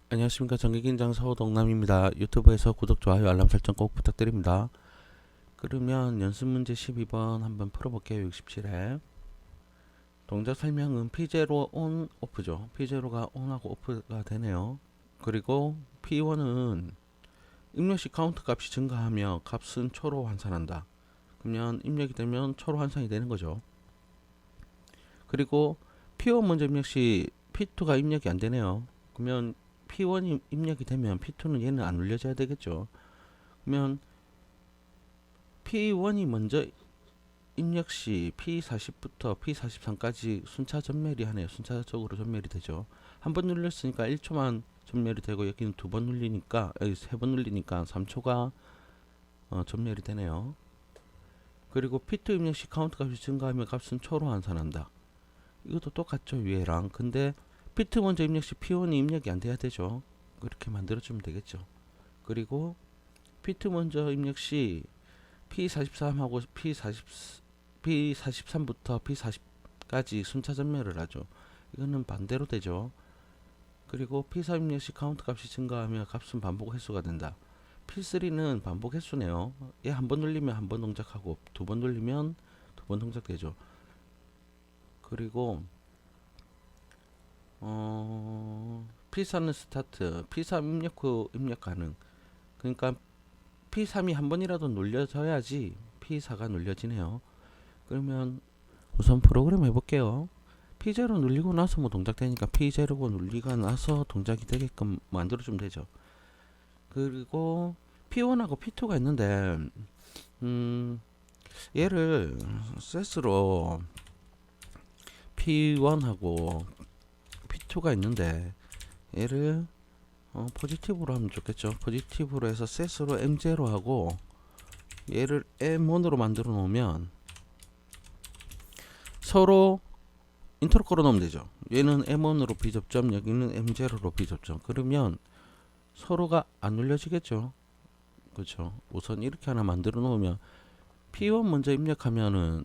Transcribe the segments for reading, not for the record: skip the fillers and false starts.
안녕하십니까. 정기긴장 서호동남입니다. 유튜브에서 구독, 좋아요, 알람 설정 꼭 부탁드립니다. 그러면 연습 문제 12번 한번 풀어볼게요. 67회. 동작 설명은 P0 ON, OFF죠. P0가 ON하고 OFF가 되네요. 그리고 P1은 입력시 카운트 값이 증가하며 값은 초로 환산한다. 그러면 입력이 되면 초로 환산이 되는 거죠. 그리고 P1 먼저 입력시 P2가 입력이 안 되네요. 그러면 P1이 입력이 되면 P2는 얘는 안 눌려져야 되겠죠. 그러면 P1이 먼저 입력 시 P40부터 P43까지 순차 전멸이 하네요. 순차적으로 전멸이 되죠. 한 번 눌렸으니까 1초만 전멸이 되고 여기는 두 번 눌리니까 여기 세 번 눌리니까 3초가 전멸이 되네요. 그리고 P2 입력 시 카운트 값이 증가하면 값은 초로 환산한다. 이것도 똑같죠, 위에랑. 근데 P2 먼저 입력 시 P1이 입력이 안 돼야 되죠. 그렇게 만들어주면 되겠죠. 그리고 P2 먼저 입력 시 P43하고 P43부터 P40까지 순차 전멸을 하죠. 이거는 반대로 되죠. 그리고 P3 입력 시 카운트 값이 증가하며 값은 반복 횟수가 된다. P3는 반복 횟수네요. 얘 한 번 눌리면 한 번 동작하고 두 번 눌리면 두 번 동작되죠. 그리고 P4는 스타트, P3 입력 후 입력 가능. 그러니까 P3이 한 번이라도 눌려져야지 P4가 눌려지네요. 그러면 우선 프로그램 해볼게요. P0 눌리고 나서 뭐 동작되니까 P0고 눌리고 나서 동작이 되게끔 만들어주면 되죠. 그리고 P1하고 P2가 있는데 얘를 셋으로 P1하고 P2가 있는데 얘를 포지티브로 하면 좋겠죠. 포지티브로 해서 셋으로 M0 하고 얘를 M1으로 만들어 놓으면 서로 인터로 걸어 놓으면 되죠. 얘는 M1으로 비접점, 여기는 M0로 비접점. 그러면 서로가 안 눌려지겠죠. 그렇죠. 우선 이렇게 하나 만들어 놓으면 P1 먼저 입력하면은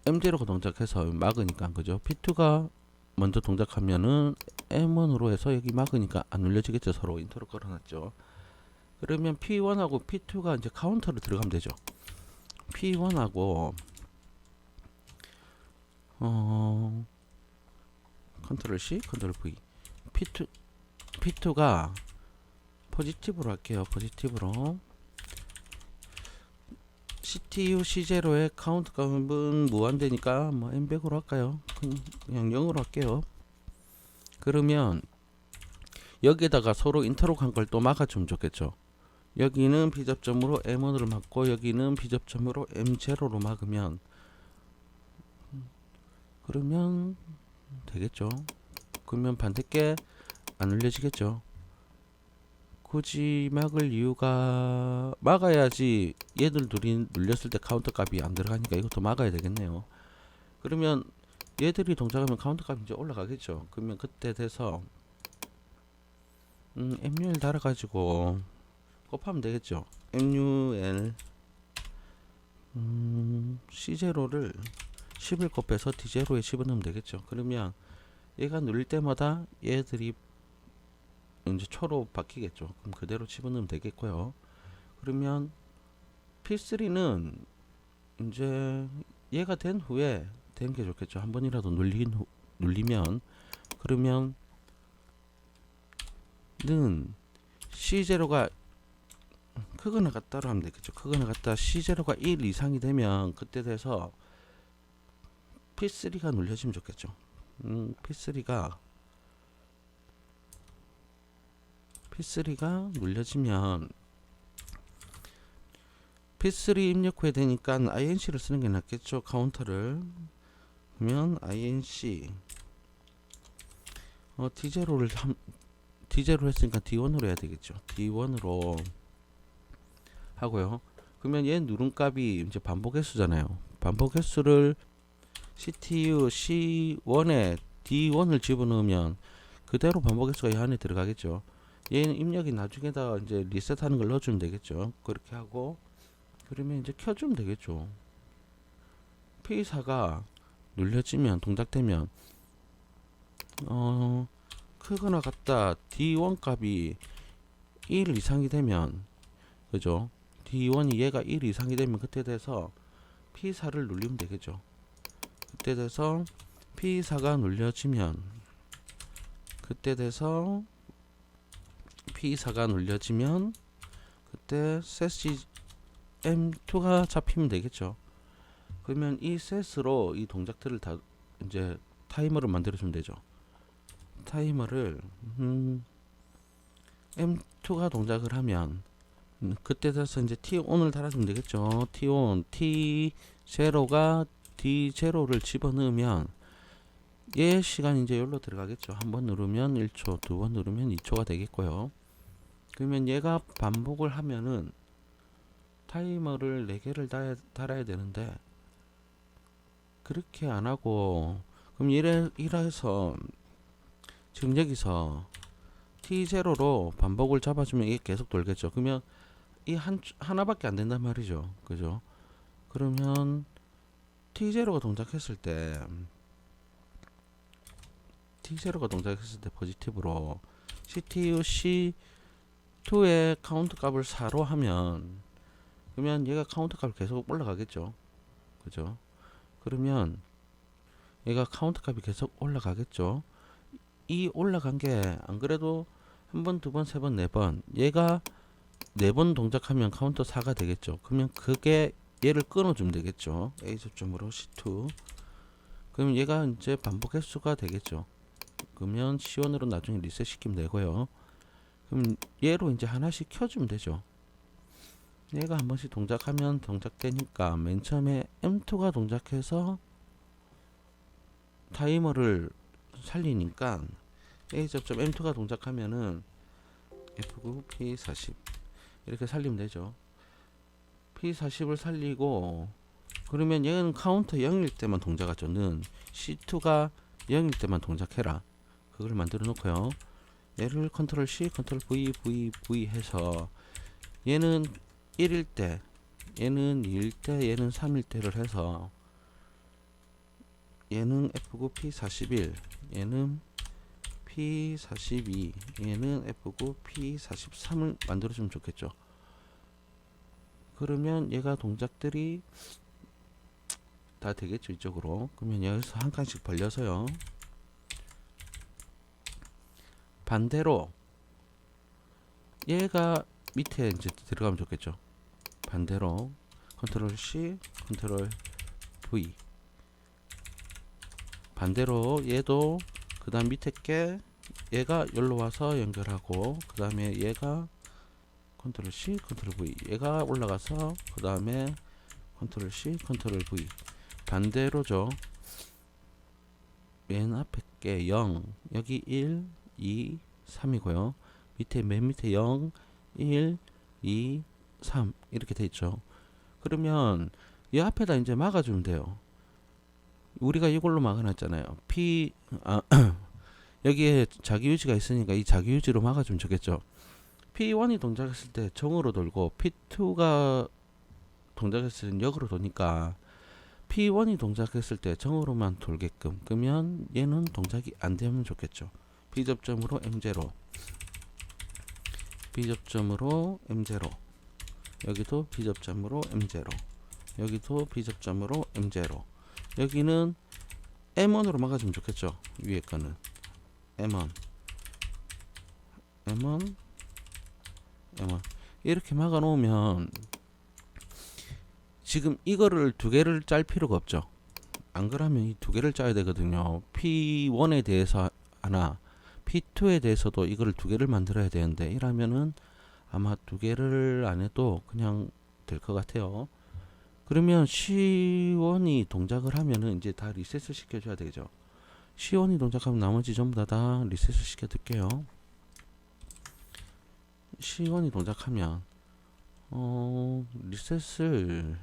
M0가 동작해서 막으니까, 그죠. P2가 먼저 동작하면은 M1으로 해서 여기 막으니까 안 눌려지겠죠. 서로 인터로 걸어놨죠. 그러면 P1하고 P2가 이제 카운터로 들어가면 되죠. P1하고 컨트롤 C, 컨트롤 V. P2가 포지티브로 할게요. 포지티브로. CTU C0의 카운트 값은 무한대니까 뭐 M100으로 할까요? 그냥 0으로 할게요. 그러면 여기에다가 서로 인터록한 걸 또 막아주면 좋겠죠. 여기는 비접점으로 M1으로 막고 여기는 비접점으로 M0로 막으면 그러면 되겠죠. 그러면 반대께 안 눌려지겠죠. 굳이 막을 이유가 막아야지 얘들 둘이 눌렸을 때 카운터 값이 안 들어가니까 이것도 막아야 되겠네요. 그러면 얘들이 동작하면 카운터 값이 이제 올라가겠죠. 그러면 그때 돼서 MUL 달아가지고 곱하면 되겠죠. MUL C0를 10을 곱해서 D0에 집어넣으면 되겠죠. 그러면 얘가 눌릴 때마다 얘들이 이제 초로 바뀌겠죠. 그럼 그대로 집어넣으면 되겠고요. 그러면 P3는 이제 얘가 된 후에 된 게 좋겠죠. 한 번이라도 눌리면 그러면 는 C0가 크거나 같다로 하면 되겠죠. 크거나 같다 C0가 1 이상이 되면 그때 돼서 P3가 눌려지면 좋겠죠. P3가 눌려지면 P3 입력 후에 되니까 INC를 쓰는 게 낫겠죠. 카운터를. 그러면 INC D0로 했으니까 D1으로 해야 되겠죠. D1으로 하고요. 그러면 얘 누름값이 이제 반복 횟수잖아요. 반복 횟수를 CTU C1에 D1을 집어넣으면 그대로 반복 횟수가 이 안에 들어가겠죠. 얘는 입력이 나중에다 이제 리셋하는 걸 넣어주면 되겠죠. 그렇게 하고 그러면 이제 켜주면 되겠죠. P4가 눌려지면 동작되면 크거나 같다. D1 값이 1 이상이 되면, 그죠? D1이 얘가 1 이상이 되면 그때 돼서 P4를 눌리면 되겠죠. 그때 돼서 P4가 눌려지면, 그때 돼서 P4가 눌려지면 그때 SET M2가 잡히면 되겠죠. 그러면 이 셋으로 이 동작들을 다 이제 타이머를 만들어주면 되죠. 타이머를 M2가 동작을 하면 그때 돼서 이제 T1을 달아주면 되겠죠. T1, T0가 D0를 집어넣으면 얘 시간이 이제 여기로 들어가겠죠. 한 번 누르면 1초, 두 번 누르면 2초가 되겠고요. 그러면 얘가 반복을 하면은 타이머를 4개를 달아야 되는데 그렇게 안 하고, 그럼 이래서 지금 여기서 T0로 반복을 잡아주면 이게 계속 돌겠죠. 그러면 이 하나밖에 안 된단 말이죠. 그죠? 그러면 T0가 동작했을 때 포지티브로 CTU C2의 카운트 값을 4로 하면, 그러면 얘가 카운트 값이 계속 올라가겠죠. 그죠? 그러면 얘가 카운트 값이 계속 올라가겠죠. 이 올라간 게 안 그래도 한 번, 두 번, 세 번, 네 번, 얘가 4번 동작하면 카운터 4가 되겠죠. 그러면 그게 얘를 끊어주면 되겠죠. A 접점으로 C2. 그럼 얘가 이제 반복 횟수가 되겠죠. 그러면 C1으로 나중에 리셋 시키면 되고요. 그럼 얘로 이제 하나씩 켜주면 되죠. 얘가 한 번씩 동작하면 동작되니까 맨 처음에 M2가 동작해서 타이머를 살리니까 A 접점 M2가 동작하면은 F9 P40 이렇게 살리면 되죠. P40을 살리고, 그러면 얘는 카운터 0일 때만 동작하죠. 는 C2가 0일 때만 동작해라. 그걸 만들어 놓고요. 얘를 컨트롤 C, 컨트롤 V 해서 얘는 1일 때, 얘는 2일 때, 얘는 3일 때를 해서 얘는 F9 P41, 얘는 P42, 얘는 F9 P43을 만들어주면 좋겠죠. 그러면 얘가 동작들이 다 되겠죠. 이쪽으로. 그러면 여기서 한 칸씩 벌려서요. 반대로 얘가 밑에 이제 들어가면 좋겠죠. 반대로 컨트롤 C, 컨트롤 V. 반대로 얘도 그 다음 밑에 게 얘가 여기로 와서 연결하고, 그 다음에 얘가 컨트롤 C, 컨트롤 V. 얘가 올라가서 그 다음에 컨트롤 C, 컨트롤 V. 반대로죠. 맨 앞에 게 0, 여기 1, 2, 3이고요. 밑에 맨 밑에 0, 1, 2, 3 이렇게 돼 있죠. 그러면 이 앞에다 이제 막아주면 돼요. 우리가 이걸로 막아놨잖아요. 여기에 자기유지가 있으니까 이 자기유지로 막아주면 좋겠죠. P1이 동작했을 때 정으로 돌고 P2가 동작했을 때 역으로 도니까 P1이 동작했을 때 정으로만 돌게끔, 그러면 얘는 동작이 안 되면 좋겠죠. B접점으로 M0, B접점으로 M0, 여기도 B접점으로 M0, 여기도 B접점으로 M0. 여기는 M1으로 막아주면 좋겠죠. 위에 거는 M1 이렇게 막아 놓으면 지금 이거를 두 개를 짤 필요가 없죠. 안 그러면 이 두 개를 짜야 되거든요. P1에 대해서 하나, P2에 대해서도 이거를 두 개를 만들어야 되는데, 이러면은 아마 두 개를 안 해도 그냥 될 것 같아요. 그러면 C1이 동작을 하면은 이제 다 리셋을 시켜줘야 되죠. C1이 동작하면 나머지 전부 다 리셋을 시켜둘게요. C1이 동작하면 리셋을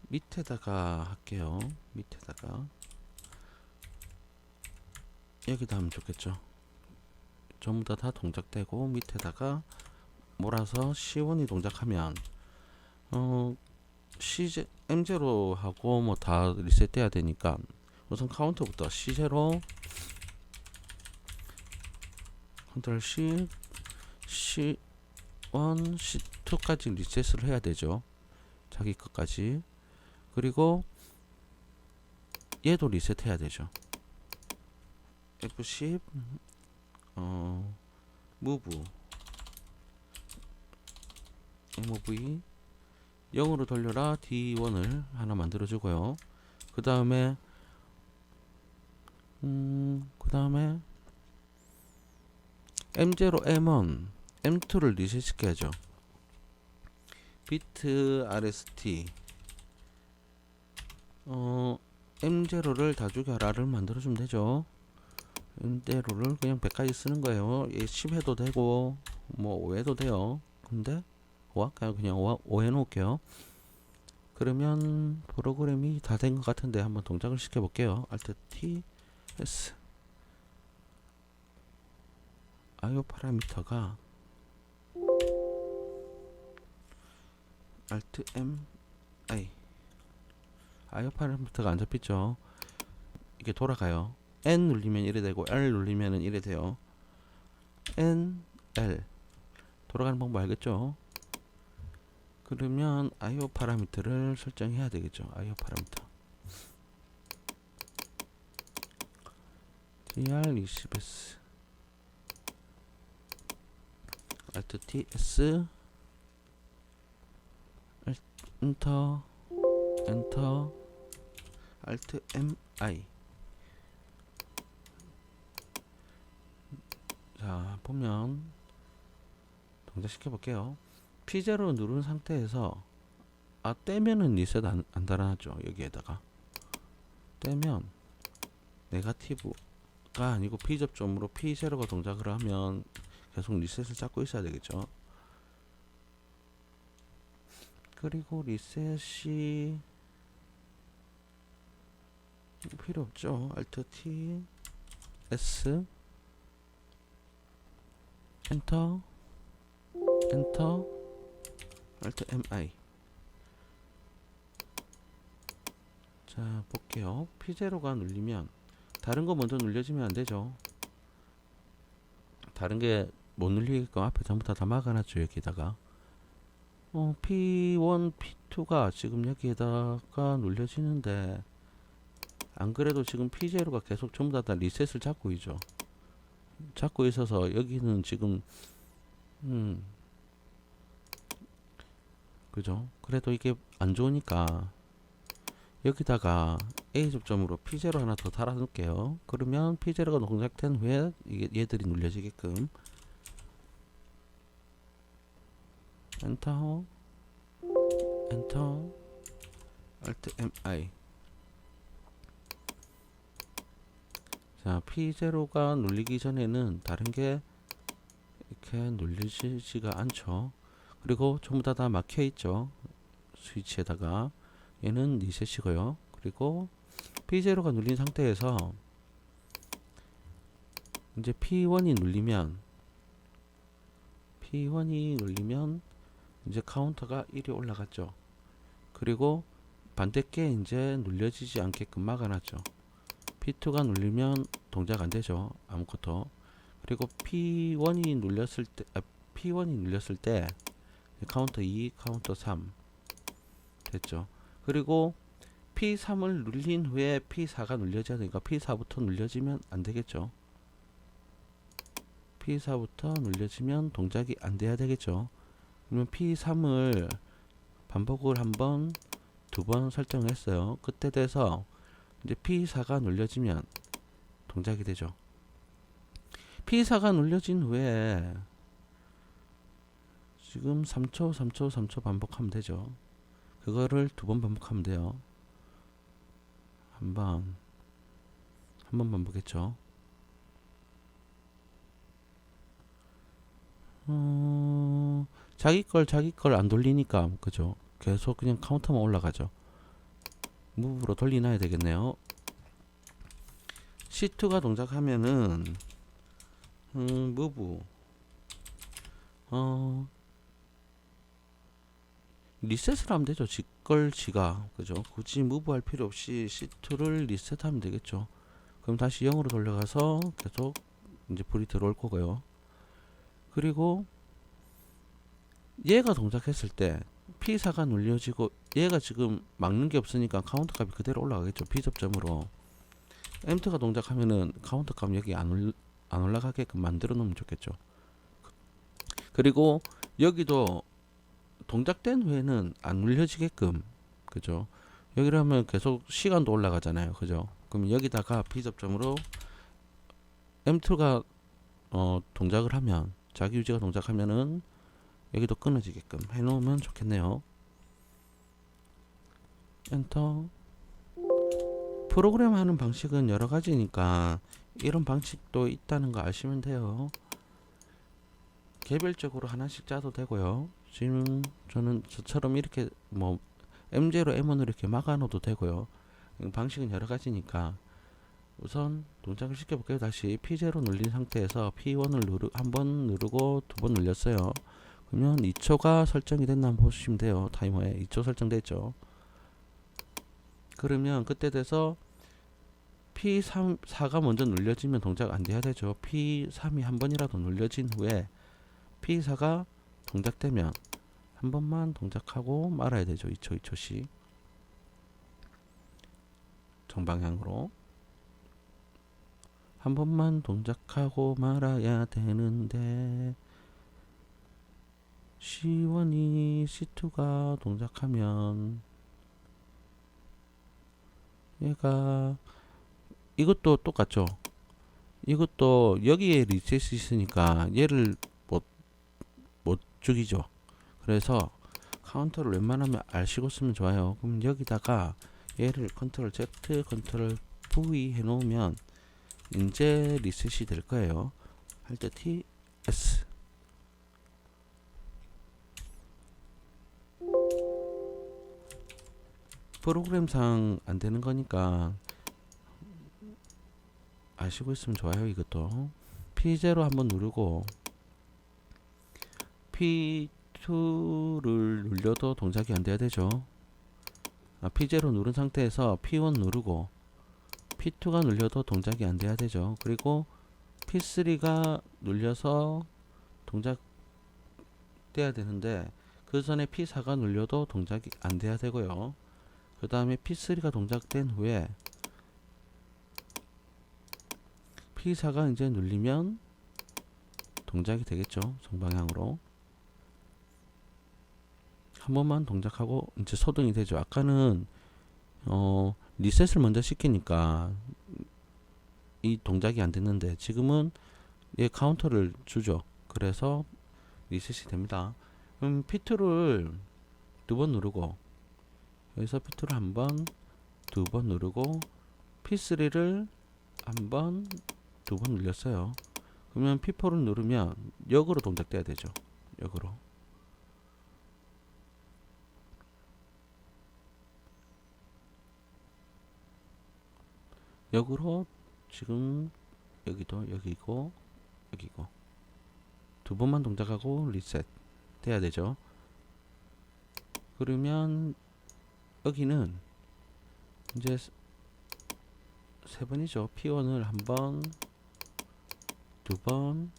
밑에다가 할게요. 밑에다가 여기다 하면 좋겠죠. 전부 다 동작되고 밑에다가 몰아서 C1이 동작하면 M0 하고 뭐 다 리셋돼야 되니까 우선 카운터부터 C0, 컨트롤 C, C1, C2까지 리셋을 해야 되죠. 자기 것까지. 그리고 얘도 리셋해야 되죠. F10 move move 0으로 돌려라 D1을 하나 만들어 주고요. 그 다음에 M0, M1, M2를 리셋 시켜야죠. 비트 RST M0를 다 죽여라를 만들어주면 되죠. M0를 그냥 100까지 쓰는 거예요. 10 해도 되고 뭐 5 해도 돼요. 근데 5 할까요? 그냥 5 해놓을게요. 그러면 프로그램이 다 된 것 같은데 한번 동작을 시켜볼게요. Alt T S IO 파라미터가 Alt M I IO 파라미터가 안 잡혔죠. 이게 돌아가요. N 눌리면 이래 되고 L 눌리면 이래 돼요. N, L 돌아가는 방법 알겠죠? 그러면 IO 파라미터를 설정해야 되겠죠. IO 파라미터 TR 20S Alt TS 엔터 엔터 Alt MI. 자 보면 동작 시켜볼게요. P0 누른 상태에서 떼면은 리셋 안 달아놨죠. 여기에다가 떼면 네가티브가 아니고 P접점으로 P0가 동작을 하면 계속 리셋을 잡고 있어야 되겠죠. 그리고 리셋이 필요 없죠. Alt T S 엔터 엔터 Alt MI. 자 볼게요. P0가 눌리면 다른 거 먼저 눌려지면 안 되죠. 다른 게 못 눌리게끔 앞에 전부 다 막아놨죠. 여기다가 P1, P2가 지금 여기에다가 눌려지는데 안 그래도 지금 P0가 계속 전부 다 리셋을 잡고 있죠. 잡고 있어서 여기는 지금 그죠? 그래도 이게 안 좋으니까 여기다가 A 접점으로 P0 하나 더 달아 놓을게요. 그러면 P0가 동작된 후에 얘들이 눌려지게끔 엔터 엔터 Alt MI. 자 P0가 눌리기 전에는 다른 게 이렇게 눌리지가 않죠. 그리고 전부 다 막혀 있죠. 스위치에다가 얘는 리셋이고요. 그리고 P0가 눌린 상태에서 이제 P1이 눌리면 이제 카운터가 1이 올라갔죠. 그리고 반대께 이제 눌려지지 않게끔 막아놨죠. P2가 눌리면 동작 안 되죠. 아무것도. 그리고 P1이 눌렸을 때 카운터 2, 카운터 3 됐죠. 그리고 P3을 눌린 후에 P4가 눌려져야 되니까 P4부터 눌려지면 안 되겠죠. P4부터 눌려지면 동작이 안 돼야 되겠죠. 그러면 P3을 반복을 한번, 두 번 설정을 했어요. 그때 돼서 이제 P4가 눌려지면 동작이 되죠. P4가 눌려진 후에 지금 3초, 3초, 3초 반복하면 되죠. 그거를 두 번 반복하면 돼요. 한 번 반복했죠. 자기 걸 안 돌리니까 그죠. 계속 그냥 카운터만 올라가죠. 무브로 돌리놔야 되겠네요. C2가 동작하면은 무브 리셋을 하면 되죠. 지가 그죠. 굳이 무브 할 필요 없이 C2를 리셋하면 되겠죠. 그럼 다시 0으로 돌려가서 계속 이제 불이 들어올 거고요. 그리고 얘가 동작했을 때 P4가 눌려지고 얘가 지금 막는 게 없으니까 카운터 값이 그대로 올라가겠죠. B접점으로. M트가 동작하면은 카운터 값 여기 안 올라가게끔 만들어 놓으면 좋겠죠. 그리고 여기도 동작된 후에는 안 눌려지게끔, 그죠? 여기를 하면 계속 시간도 올라가잖아요. 그죠? 그럼 여기다가 B접점으로 M2가 동작을 하면, 자기 유지가 동작하면은 여기도 끊어지게끔 해놓으면 좋겠네요. 엔터. 프로그램 하는 방식은 여러 가지니까 이런 방식도 있다는 거 아시면 돼요. 개별적으로 하나씩 짜도 되고요. 지금 저는 저처럼 이렇게 뭐 M0, M1으로 이렇게 막아 놓어도 되고요. 방식은 여러 가지니까 우선 동작을 시켜볼게요. 다시 P0 눌린 상태에서 P1을 한번 누르고 두 번 눌렸어요. 그러면 2초가 설정이 됐나 한번 보시면 돼요. 타이머에 2초 설정됐죠. 그러면 그때 돼서 P4가 먼저 눌려지면 동작 안 돼야 되죠. P3이 한 번이라도 눌려진 후에 P4가 동작되면 한 번만 동작하고 말아야 되죠. 2초, 2초씩. 정방향으로. 한 번만 동작하고 말아야 되는데 C1이 C2가 동작하면 얘가 이것도 똑같죠. 이것도 여기에 리셋이 있으니까 얘를 못 죽이죠. 그래서 카운터를 웬만하면 R시고 쓰면 좋아요. 그럼 여기다가 얘를 컨트롤 Z, 컨트롤 V 해놓으면 이제 리셋이 될 거예요. 할 때 TS. 프로그램상 안 되는 거니까 아시고 있으면 좋아요. 이것도 P0 한번 누르고 P2를 눌려도 동작이 안 돼야 되죠. P0 누른 상태에서 P1 누르고 P2가 눌려도 동작이 안 돼야 되죠. 그리고 P3가 눌려서 동작 돼야 되는데 그 전에 P4가 눌려도 동작이 안 돼야 되고요. 그 다음에 P3가 동작된 후에 P4가 이제 눌리면 동작이 되겠죠. 정방향으로. 한 번만 동작하고 이제 소등이 되죠. 아까는 리셋을 먼저 시키니까 이 동작이 안 됐는데 지금은 얘 카운터를 주죠. 그래서 리셋이 됩니다. 그럼 P2를 두 번 누르고 여기서 P2를 한 번, 두 번 누르고 P3를 한 번, 두 번 눌렸어요. 그러면 P4를 누르면 역으로 동작돼야 되죠. 역으로. 역으로 지금 여기도 여기고 여기고 두 번만 동작하고 리셋 돼야 되죠. 그러면 여기는 이제 세 번이죠. P1을 한 번, 두 번,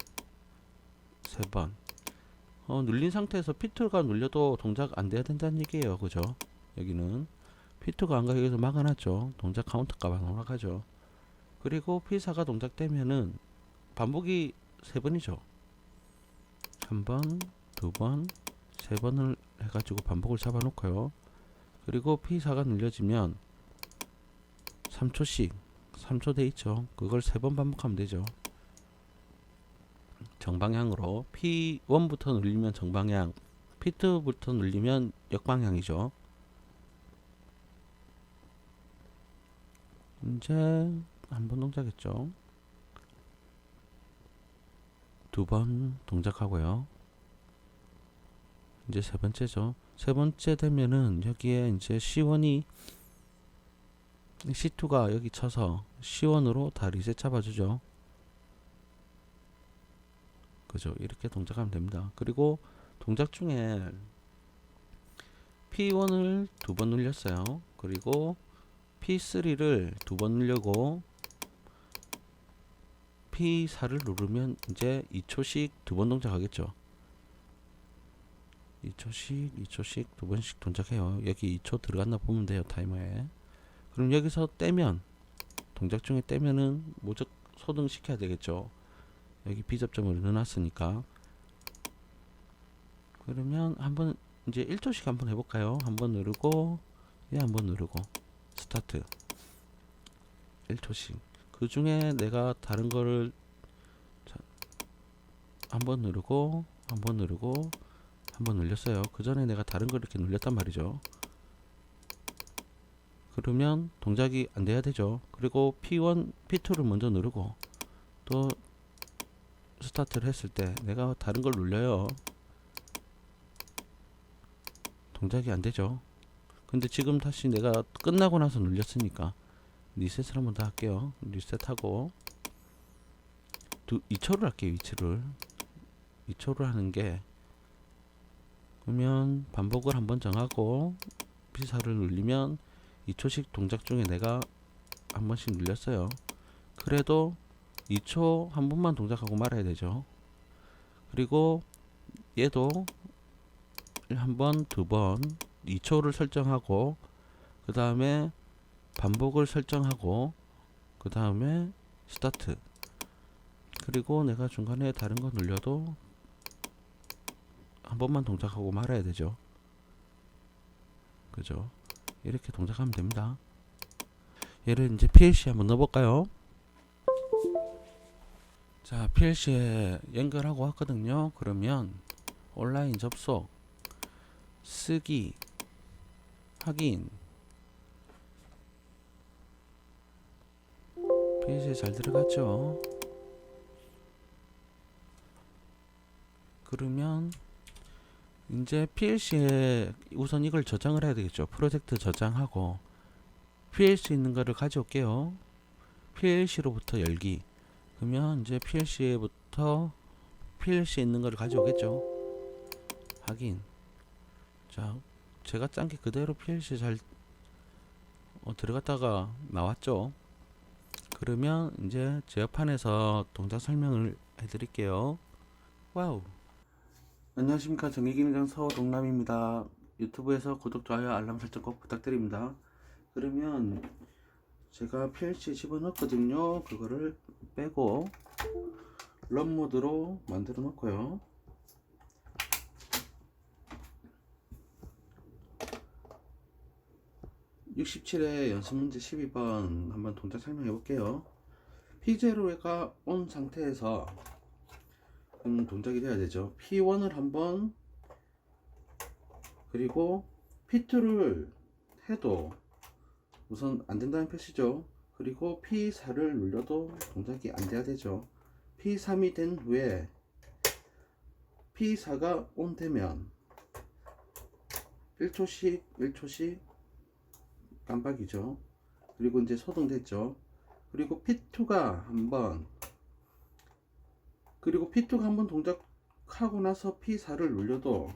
세 번. 눌린 상태에서 P2가 눌려도 동작 안 돼야 된다는 얘기예요. 그죠? 여기는 P2가 안 가게 해서 막아놨죠. 동작 카운터 값 안 올라가죠. 그리고 P4가 동작되면은 반복이 세 번이죠. 한 번, 두 번, 세 번을 해가지고 반복을 잡아놓고요. 그리고 P4가 눌려지면 3초씩 3초 돼 있죠. 그걸 세 번 반복하면 되죠. 정방향으로 P1부터 눌리면 정방향, P2부터 눌리면 역방향이죠. 이제 한 번 동작했죠. 두 번 동작하고요. 이제 세 번째죠. 세 번째 되면은 여기에 이제 C1이 C2가 여기 쳐서 C1으로 다 리셋 잡아주죠. 그죠? 이렇게 동작하면 됩니다. 그리고 동작 중에 P1을 두 번 눌렸어요. 그리고 P3를 두 번 누르고 P4를 누르면 이제 2초씩 두 번 동작하겠죠. 2초씩 두 번씩 동작해요. 여기 2초 들어갔나 보면 돼요, 타이머에. 그럼 여기서 떼면, 동작 중에 떼면은 무조건 소등 시켜야 되겠죠. 여기 비접점을 넣어놨으니까. 그러면 한번 이제 1초씩 한번 해볼까요? 한번 누르고 얘 한번 누르고 스타트. 1초씩. 그 중에 내가 다른 거를 한번 누르고 한번 누르고 한번 눌렸어요. 그 전에 내가 다른 걸 이렇게 눌렸단 말이죠. 그러면 동작이 안 돼야 되죠. 그리고 P1, P2를 먼저 누르고 또 스타트를 했을 때 내가 다른 걸 눌려요. 동작이 안 되죠. 근데 지금 다시 내가 끝나고 나서 눌렸으니까 리셋을 한번 더 할게요. 리셋하고 2초를 할게요. 위치를 2초를 하는 게, 그러면 반복을 한번 정하고 P4를 눌리면 2초씩 동작 중에 내가 한 번씩 눌렸어요. 그래도 2초 한 번만 동작하고 말아야 되죠. 그리고 얘도 한 번, 두 번 2초를 설정하고 그 다음에 반복을 설정하고 그 다음에 스타트. 그리고 내가 중간에 다른 거 눌려도 한 번만 동작하고 말아야 되죠. 그죠? 이렇게 동작하면 됩니다. 얘를 이제 PLC에 한번 넣어볼까요? 자, PLC에 연결하고 왔거든요. 그러면 온라인 접속, 쓰기, 확인. PLC에 잘 들어갔죠? 그러면 이제 PLC에 우선 이걸 저장을 해야 되겠죠. 프로젝트 저장하고 PLC 있는 거를 가져올게요. PLC로부터 열기. 그러면 이제 PLC에부터 PLC 있는 거를 가져오겠죠. 확인. 자, 제가 짠 게 그대로 PLC 잘 들어갔다가 나왔죠. 그러면 이제 제어판에서 동작 설명을 해드릴게요. 와우. 안녕하십니까, 정의기능장 서동남입니다. 유튜브에서 구독, 좋아요, 알람 설정 꼭 부탁드립니다. 그러면 제가 PLC 집어넣었거든요. 그거를 빼고 런 모드로 만들어 놓고요. (67회) 연습문제 12번 한번 동작 설명해 볼게요. P0가 온 상태에서 동작이 돼야 되죠. P1을 한번, 그리고 P2를 해도 우선 안 된다는 표시죠. 그리고 P4를 눌려도 동작이 안 돼야 되죠. P3이 된 후에 P4가 온 되면 1초씩 깜빡이죠. 그리고 이제 소등됐죠. 그리고 P2가 한번, 그리고 P2가 한번 동작하고 나서 P4를 눌려도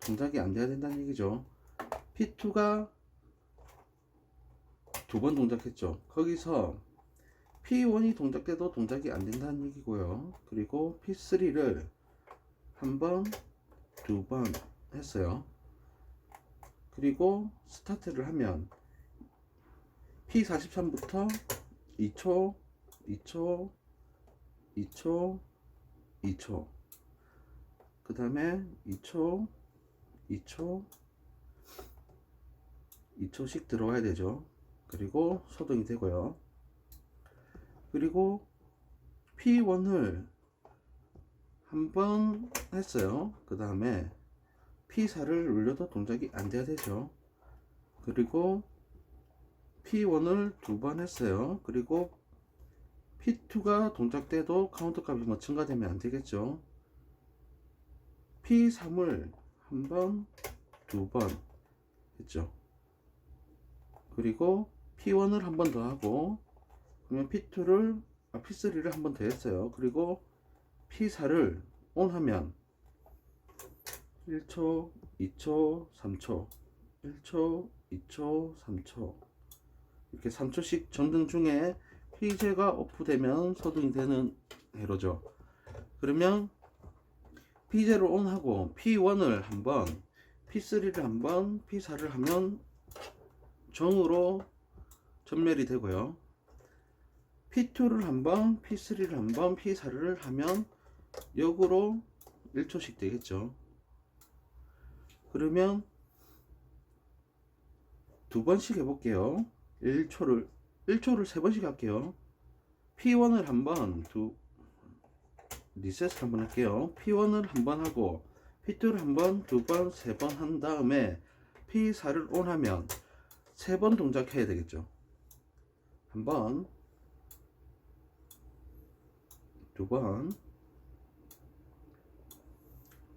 동작이 안 돼야 된다는 얘기죠. P2가 두 번 동작했죠. 거기서 P1이 동작돼도 동작이 안 된다는 얘기고요. 그리고 P3를 한 번, 두 번 했어요. 그리고 스타트를 하면 P43부터 2초, 2초, 2초, 2초, 그 다음에 2초, 2초, 2초씩 들어와야 되죠. 그리고 소등이 되고요. 그리고 P1을 한 번 했어요. 그 다음에 P4를 눌려도 동작이 안 돼야 되죠. 그리고 P1을 두 번 했어요. 그리고 P2가 동작돼도 카운트 값이 뭐 증가되면 안 되겠죠. P3을 한 번, 두 번 했죠. 그리고 P1을 한 번 더 하고, 그러면 P3를 한 번 더 했어요. 그리고 P4를 ON 하면 1초, 2초, 3초, 1초, 2초, 3초, 이렇게 3초씩 전등 중에 P제가 오프되면 소등이 되는 회로죠. 그러면 P0를 ON하고 P1을 한번, P3를 한번, P4를 하면 정으로 전멸이 되고요. P2를 한번, P3를 한번, P4를 하면 역으로 1초씩 되겠죠. 그러면 두 번씩 해볼게요. 1초를 3번씩 할게요. P1을 한번 리셋을 한번 할게요. P1을 한번 하고 P2를 한번, 두 번, 세 번 한 다음에 P4를 ON하면 세 번 동작해야 되겠죠. 한 번, 두 번,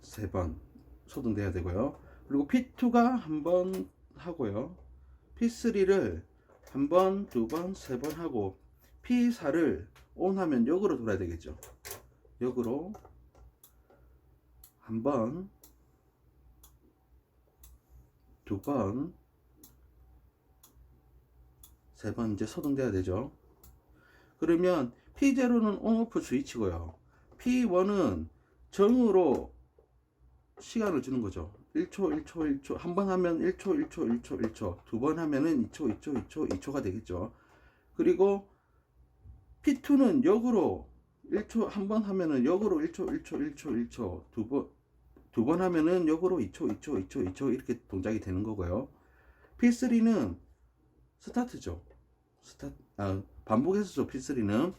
세 번 소등돼야 되고요. 그리고 P2가 한 번 하고요. P3를 한 번, 두 번, 세 번 하고 P4를 ON하면 역으로 돌아야 되겠죠. 역으로 한 번, 두 번, 세 번 이제 소등돼야 되죠. 그러면 P0는 온오프 스위치고요. P1은 정으로 시간을 주는 거죠. 1초, 1초, 1초. 한 번 하면 1초, 1초, 1초, 1초. 두 번 하면은 2초, 2초, 2초, 2초가 되겠죠. 그리고 P2는 역으로 1초, 한 번 하면은 역으로 1초, 1초, 1초, 1초. 두 번 하면은 역으로 2초, 2초, 2초, 2초 이렇게 동작이 되는 거고요. P3는 스타트죠. 반복 횟수죠. P3는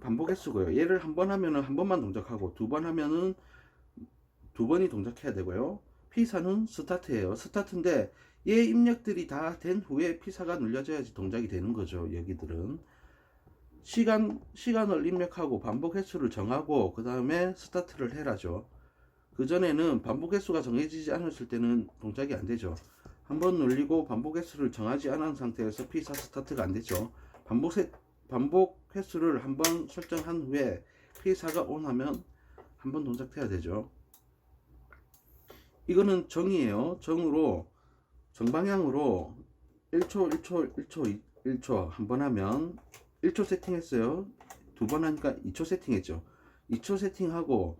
반복 횟수고요. 얘를 한 번 하면은 한 번만 동작하고 두 번 하면은 두 번이 동작해야 되고요. P4는 스타트예요. 스타트인데 얘 입력들이 다 된 후에 P4가 눌려져야지 동작이 되는 거죠. 여기들은 시간을 입력하고 반복 횟수를 정하고 그 다음에 스타트를 해라죠. 그 전에는 반복 횟수가 정해지지 않았을 때는 동작이 안 되죠. 한번 눌리고 반복 횟수를 정하지 않은 상태에서 P4 스타트가 안 되죠. 반복 횟수를 한번 설정한 후에 P4가 ON하면 한번 동작해야 되죠. 이거는 정이에요. 정으로 정방향으로 1초, 1초, 1초, 1초 한 번 하면 1초 세팅했어요. 두 번 하니까 2초 세팅했죠. 2초 세팅하고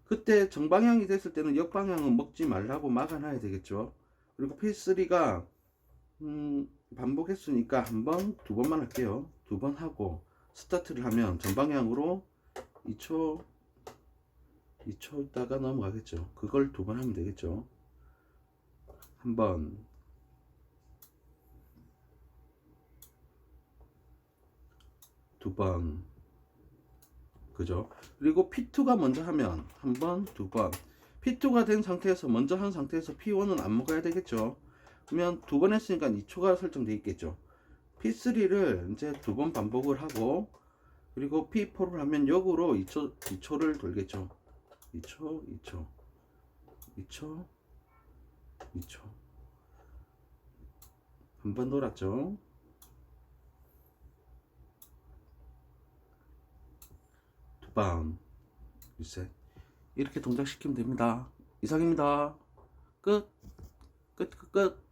그때 정방향이 됐을 때는 역방향은 먹지 말라고 막아놔야 되겠죠. 그리고 P3가 반복 횟수니까 한 번, 두 번만 할게요. 두 번 하고 스타트를 하면 전방향으로 2초 있다가 넘어가겠죠. 그걸 두 번 하면 되겠죠. 한 번, 두 번, 그죠? 그리고 P2가 먼저 하면 한 번, 두 번. P2가 된 상태에서 먼저 한 상태에서 P1은 안 먹어야 되겠죠. 그러면 두 번 했으니까 2초가 설정되어 있겠죠. P3를 이제 두 번 반복을 하고 그리고 P4를 하면 역으로 2초를 돌겠죠. 2초, 2초, 2초, 2초. 한 번 돌았죠. 두 번, 리셋. 이렇게 동작시키면 됩니다. 이상입니다. 끝. 끝.